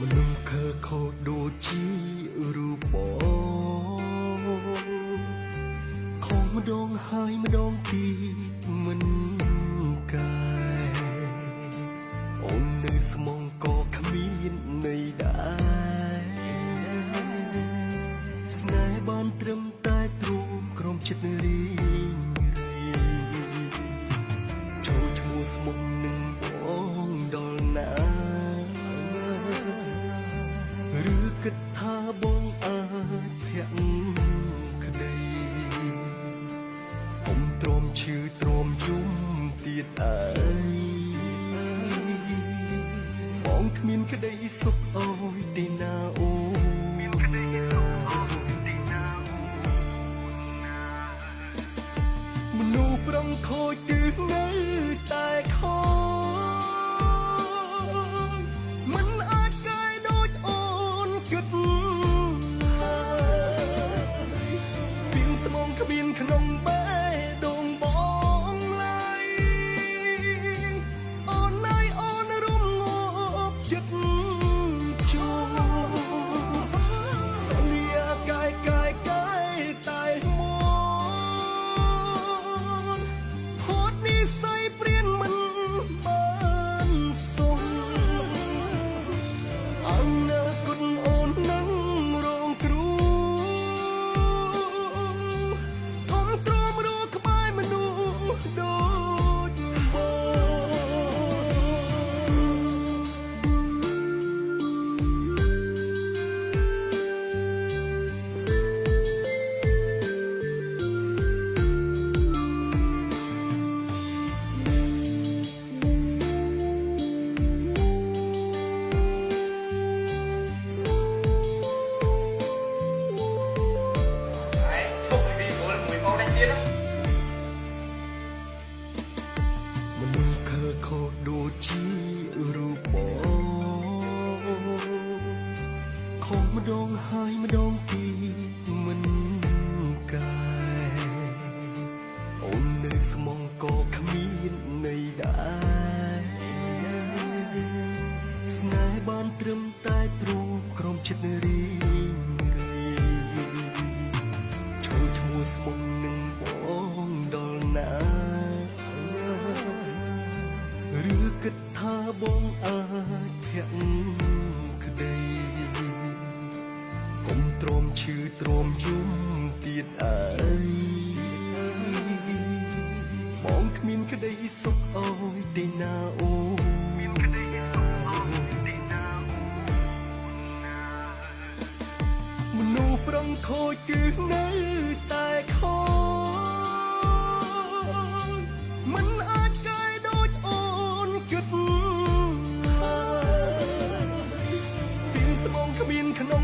មនុស្សខើខូចដូចជារូបបងខំម្ដងហើយម្ដងទៀតមិនកាយអូននៅស្មងក៏គ្មានន័យដែរស្នេហ៍បានត្រឹមតែទ្រូងក្រុមចិត្តរីងរីចូលឈ្មោះស្មុំនឹងបងដល់ណាឬគិតថាបងអាចភាក់ក្តីកុំទ្រាំឈឺទ្រាំយំទៀតអើយបងគ្មានក្តីសុខអើយទេណាអូនមនុស្សប្រងខូចទិសនៅតែខូចមិនអាចកែដូចអូនគិតឡើយពីងស្មងគ្មានក្នុងបេះដូងបងឡើយអូនហើយអូនរំងាប់ចិត្តចូលសន្យាកាយតែមកខូចនិស្ស័យព្រានមិនបានសុំអនាគតអូននឹងរងគ្រោះធំទ្រាំរស់ក្បែរមនុស្សដូចមនុស្សខើខូចដូចជារូបបងខំម្ដងហើយម្ដងទៀតមិនកាយអូននៅស្មងក៏គ្មានន័យដែរស្នេហ៍បានត្រឹមតែទ្រូងក្រុមចិត្តរីងរីចូលឈ្មោះស្មងនឹងបងដល់ណាឬគិតថាបងអាចភាក់ក្តីកុំទ្រាំឈឺទ្រាំយំទៀតអើយបងគ្មានក្តីសុខអើយទេណាអូនមនុស្សប្រងខូចទិសនៅតែខូចមិនអាចកែដូចអូនគិតឡើយពីងស្មងគ្មានក្នុង